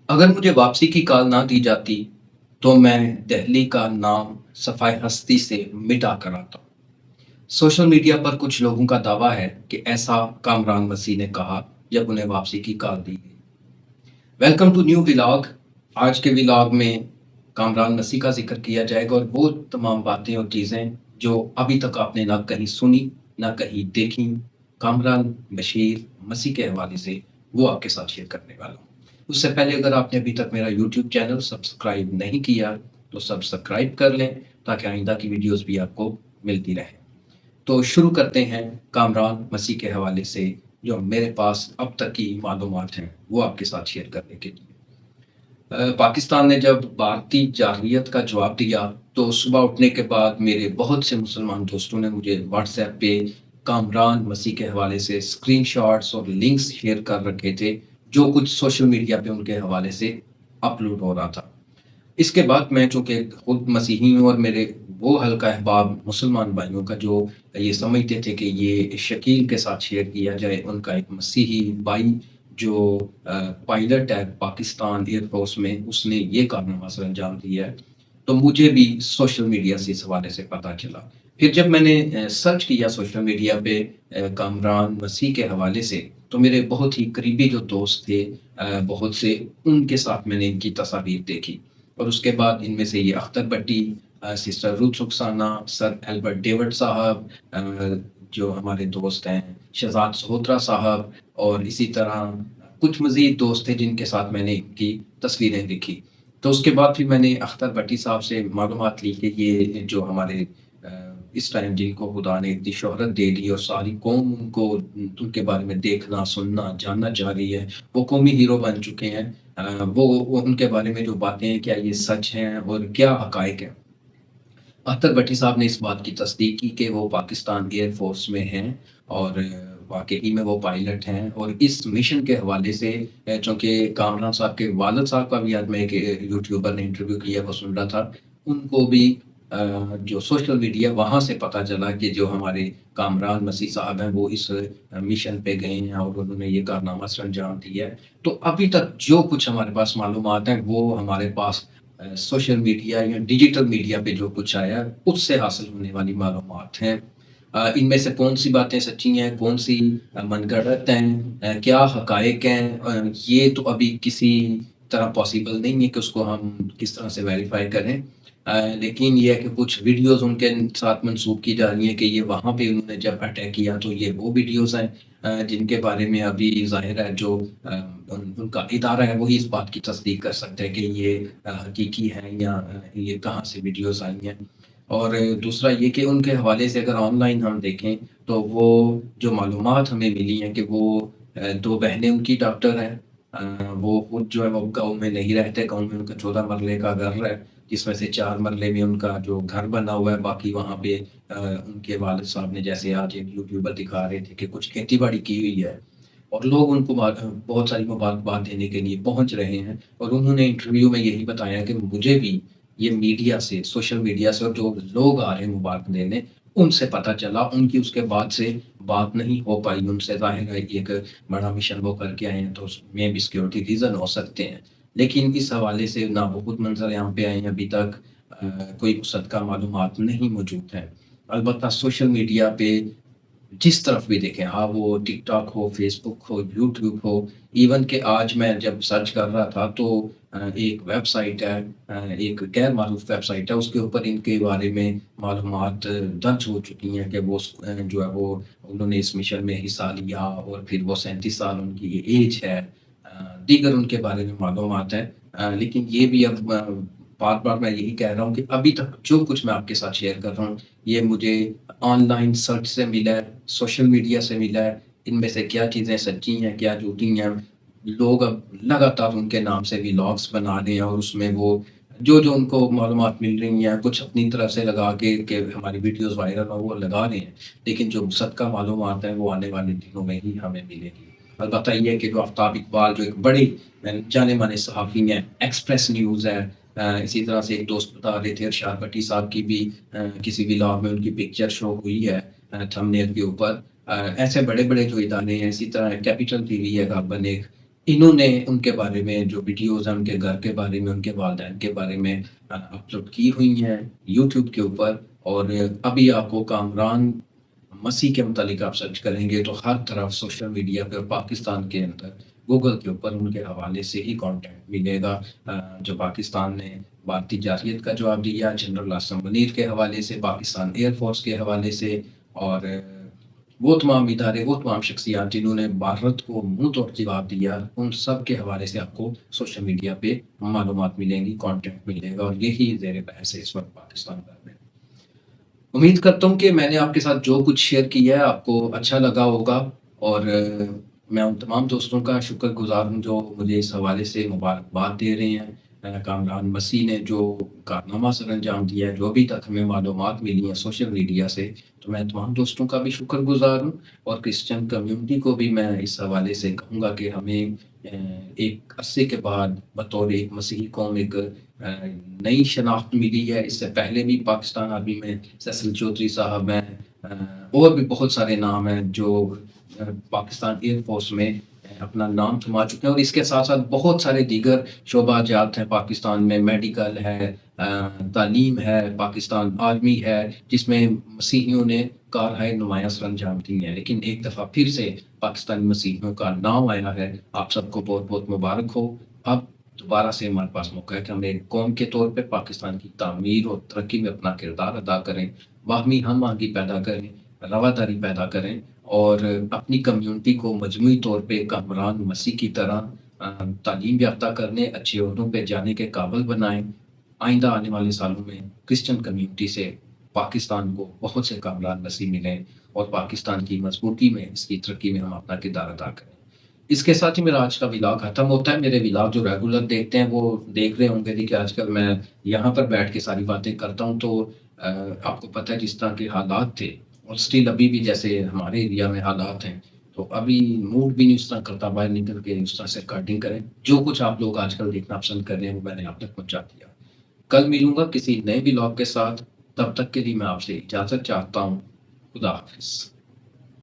اگر مجھے واپسی کی کال نہ دی جاتی تو میں دہلی کا نام صفحہ ہستی سے مٹا کر آتا۔ سوشل میڈیا پر کچھ لوگوں کا دعویٰ ہے کہ ایسا کامران مسیح نے کہا جب انہیں واپسی کی کال دی گئی۔ Welcome to new vlog. آج کے ولاگ میں کامران مسیح کا ذکر کیا جائے گا اور وہ تمام باتیں اور چیزیں جو ابھی تک آپ نے نہ کہیں سنی نہ کہیں دیکھی، کامران بشیر مسیح کے حوالے سے وہ آپ کے ساتھ شیئر کرنے والا ہوں۔ اس سے پہلے اگر آپ نے ابھی تک میرا یوٹیوب چینل سبسکرائب نہیں کیا تو سبسکرائب کر لیں تاکہ آئندہ کی ویڈیوز بھی آپ کو ملتی رہیں۔ تو شروع کرتے ہیں کامران مسیح کے حوالے سے جو میرے پاس اب تک کی معلومات ہیں وہ آپ کے ساتھ شیئر کرنے کے لیے۔ پاکستان نے جب بھارتی جارحیت کا جواب دیا تو صبح اٹھنے کے بعد میرے بہت سے مسلمان دوستوں نے مجھے واٹس ایپ پہ کامران مسیح کے حوالے سے اسکرین شاٹس اور لنکس شیئر کر رکھے تھے جو کچھ سوشل میڈیا پہ ان کے حوالے سے اپلوڈ ہو رہا تھا۔ اس کے بعد میں چونکہ خود مسیحی ہوں اور میرے وہ حلقہ احباب مسلمان بھائیوں کا جو یہ سمجھتے تھے کہ یہ شکیل کے ساتھ شیئر کیا جائے، ان کا ایک مسیحی بھائی جو پائلٹ ہے پاکستان ایئر فورس میں، اس نے یہ کارنامہ سر انجام دیا ہے، تو مجھے بھی سوشل میڈیا سے اس حوالے سے پتہ چلا۔ پھر جب میں نے سرچ کیا سوشل میڈیا پہ کامران مسیح کے حوالے سے، تو میرے بہت ہی قریبی جو دوست تھے بہت سے، ان کے ساتھ میں نے ان کی تصاویر دیکھی، اور اس کے بعد ان میں سے یہ اختر بٹی، سسٹر روت رخسانہ، سر البرٹ ڈیوڈ صاحب، جو ہمارے دوست ہیں شہزاد سہوترا صاحب، اور اسی طرح کچھ مزید دوست تھے جن کے ساتھ میں نے ان کی تصویریں دیکھی۔ تو اس کے بعد پھر میں نے اختر بٹی صاحب سے معلومات لی کہ یہ جو ہمارے اس ٹائم جن کو خدا نے اتنی شہرت دے دی اور ساری قوم ان کو ان کے بارے میں دیکھنا سننا جاننا چاہ رہی ہے، وہ قومی ہیرو بن چکے ہیں، وہ ان کے بارے میں جو باتیں ہیں کیا یہ سچ ہیں اور کیا حقائق ہیں۔ اختر بٹی صاحب نے اس بات کی تصدیق کی کہ وہ پاکستان ایئر فورس میں ہیں اور واقعی میں وہ پائلٹ ہیں، اور اس مشن کے حوالے سے چونکہ کامران صاحب کے والد صاحب کا بھی آج میں ایک یوٹیوبر نے انٹرویو کیا وہ سن رہا تھا، ان کو بھی جو سوشل میڈیا وہاں سے پتہ چلا کہ جو ہمارے کامران مسیح صاحب ہیں وہ اس مشن پہ گئے ہیں اور انہوں نے یہ کارنامہ سر انجام دیا ہے۔ تو ابھی تک جو کچھ ہمارے پاس معلومات ہیں وہ ہمارے پاس سوشل میڈیا یا ڈیجیٹل میڈیا پہ جو کچھ آیا اس سے حاصل ہونے والی معلومات ہیں۔ ان میں سے کون سی باتیں سچی ہیں، کون سی من گھڑت ہیں، کیا حقائق ہیں، یہ تو ابھی کسی طرح پاسبل نہیں ہے کہ اس کو ہم کس طرح سے ویریفائی کریں، لیکن یہ ہے کہ کچھ ویڈیوز ان کے ساتھ منسوب کی جا رہی ہیں کہ یہ وہاں پہ انہوں نے جب اٹیک کیا تو یہ وہ ویڈیوز ہیں جن کے بارے میں ابھی ظاہر ہے جو ان کا ادارہ ہے وہی اس بات کی تصدیق کر سکتے ہیں کہ یہ حقیقی ہیں یا یہ کہاں سے ویڈیوز آئی ہیں۔ اور دوسرا یہ کہ ان کے حوالے سے اگر آن لائن ہم دیکھیں تو وہ جو معلومات ہمیں ملی ہیں کہ وہ دو بہنیں ان کی ڈاکٹر ہیں، وہ خود جو ہے وہ گاؤں میں نہیں رہتے، گاؤں میں ان کا 14 مرلے کا گھر ہے جس میں سے 4 مرلے میں ان کا جو گھر بنا ہوا ہے، باقی وہاں پہ ان کے والد صاحب نے جیسے آج ایک یوٹیوبر دکھا رہے تھے کہ کچھ کھیتی باڑی کی ہوئی ہے، اور لوگ ان کو بہت ساری مبارکباد دینے کے لیے پہنچ رہے ہیں، اور انہوں نے انٹرویو میں یہی بتایا کہ مجھے بھی یہ میڈیا سے سوشل میڈیا سے اور جو لوگ آ رہے ہیں مبارک دینے ان سے پتہ چلا، ان کی اس کے بعد سے بات نہیں ہو پائی ان سے، ظاہر ہے ایک بڑا مشن وہ کر کے آئے ہیں تو اس میں بھی سیکورٹی ریزن ہو سکتے ہیں، لیکن اس حوالے سے نہ وہ خود منظر یہاں پہ آئے ہیں، ابھی تک کوئی مصدقہ معلومات نہیں موجود ہیں۔ البتہ سوشل میڈیا پہ جس طرف بھی دیکھیں، ہاں وہ ٹک ٹاک ہو، فیس بک ہو، یوٹیوب ہو، ایون کہ آج میں جب سرچ کر رہا تھا تو ایک ویب سائٹ ہے، ایک غیر معروف ویب سائٹ ہے، اس کے اوپر ان کے بارے میں معلومات درج ہو چکی ہیں کہ وہ جو ہے وہ انہوں نے اس مشن میں حصہ لیا اور پھر وہ 37 سال ان کی ایج ہے، دیگر ان کے بارے میں معلومات ہیں، لیکن یہ بھی اب بار بار میں یہی کہہ رہا ہوں کہ ابھی تک جو کچھ میں آپ کے ساتھ شیئر کر رہا ہوں یہ مجھے آن لائن سرچ سے ملا ہے، سوشل میڈیا سے ملا ہے، ان میں سے کیا چیزیں سچی ہیں کیا جھوٹی ہیں، لوگ اب لگاتار ان کے نام سے ولاگس بنا رہے ہیں اور اس میں وہ جو ان کو معلومات مل رہی ہیں کچھ اپنی طرف سے لگا کے کہ ہماری ویڈیوز وائرل ہوں وہ لگا رہے ہیں، لیکن جو مصدقہ معلومات ہیں وہ آنے والے دنوں میں ہی ہمیں ملے گی۔ البتہ یہ ہے کہ جو آفتاب اقبال جو ایک بڑی جانے مانے صحافی ہیں، ایکسپریس نیوز ہے، اسی طرح سے ایک دوست بتا رہے تھے ارشاد بٹی صاحب کی بھی کسی ولاگ میں ان کی پکچر شو ہوئی ہے تھمبنیل کے اوپر، ایسے بڑے بڑے جو ادارے ہیں، اسی طرح کیپٹل ٹی وی ہے غالباً ایک، انہوں نے ان کے بارے میں جو ویڈیوز ہیں ان کے گھر کے بارے میں، ان کے والدین کے بارے میں اپلوڈ کی ہوئی ہیں یوٹیوب کے اوپر، اور ابھی آپ کو کامران مسیح کے متعلق آپ سرچ کریں گے تو ہر طرف سوشل میڈیا پہ اور پاکستان کے اندر گوگل کے اوپر ان کے حوالے سے ہی کانٹینٹ ملے گا، جو پاکستان نے بھارتی جارحیت کا جواب دیا، جنرل عاصم منیر کے حوالے سے، پاکستان ایئر فورس کے حوالے سے، اور وہ تمام ادارے، وہ تمام شخصیات جنہوں نے بھارت کو منہ توڑ جواب دیا، ان سب کے حوالے سے آپ کو سوشل میڈیا پہ معلومات ملیں گی، کانٹینٹ ملے گا، اور یہی زیر بحث ہے اس وقت پاکستان بھر میں۔ امید کرتا ہوں کہ میں نے آپ کے ساتھ جو کچھ شیئر کیا ہے آپ کو اچھا لگا ہوگا، اور میں ان تمام دوستوں کا شکر گزار ہوں جو مجھے اس حوالے سے مبارکباد دے رہے ہیں۔ کامران مسیح نے جو کارنامہ سر انجام دیا ہے، جو ابھی تک ہمیں معلومات ملی ہیں سوشل میڈیا سے، تو میں تمام دوستوں کا بھی شکر گزار ہوں، اور کرسچن کمیونٹی کو بھی میں اس حوالے سے کہوں گا کہ ہمیں ایک عرصے کے بعد بطور ایک مسیحی قوم ایک نئی شناخت ملی ہے۔ اس سے پہلے بھی پاکستان آرمی میں سیسل چودھری صاحب ہیں، اور بھی بہت سارے نام ہیں جو پاکستان ایئر فورس میں اپنا نام کما چکے ہیں، اور اس کے ساتھ ساتھ بہت سارے دیگر شعبہ جات ہیں پاکستان میں، میڈیکل ہے، تعلیم ہے، پاکستان آرمی ہے، جس میں مسیحیوں نے کارہائے نمایاں سر انجام دی ہیں، لیکن ایک دفعہ پھر سے پاکستانی مسیحیوں کا نام آیا ہے۔ آپ سب کو بہت بہت مبارک ہو۔ اب دوبارہ سے ہمارے پاس موقع ہے کہ ہم ایک قوم کے طور پہ پاکستان کی تعمیر اور ترقی میں اپنا کردار ادا کریں، باہمی ہم آہنگی پیدا کریں، رواداری پیدا کریں، اور اپنی کمیونٹی کو مجموعی طور پہ کامران مسیح کی طرح تعلیم یافتہ کرنے، اچھے عہدوں پہ جانے کے قابل بنائیں۔ آئندہ آنے والے سالوں میں کرسچن کمیونٹی سے پاکستان کو بہت سے کامران مسیح ملیں، اور پاکستان کی مضبوطی میں، اس کی ترقی میں ہم اپنا کردار ادا کریں۔ اس کے ساتھ ہی میرا آج کا ولاگ ختم ہوتا ہے۔ میرے ولاگ جو ریگولر دیکھتے ہیں وہ دیکھ رہے ہوں گے کہ آج کل میں یہاں پر بیٹھ کے ساری باتیں کرتا ہوں، تو آپ کو پتہ ہے جس طرح کے حالات تھے، اور اسٹل ابھی بھی جیسے ہمارے ایریا میں حالات ہیں، تو ابھی موڈ بھی نہیں اس طرح کرتا باہر نکل کے اس طرح سے ریکارڈنگ کریں۔ جو کچھ آپ لوگ آج کل دیکھنا پسند کر رہے ہیں وہ میں نے آپ تک پہنچا دیا۔ کل ملوں گا کسی نئے ولاگ کے ساتھ، تب تک کے لیے میں آپ سے اجازت چاہتا ہوں۔ خدا حافظ۔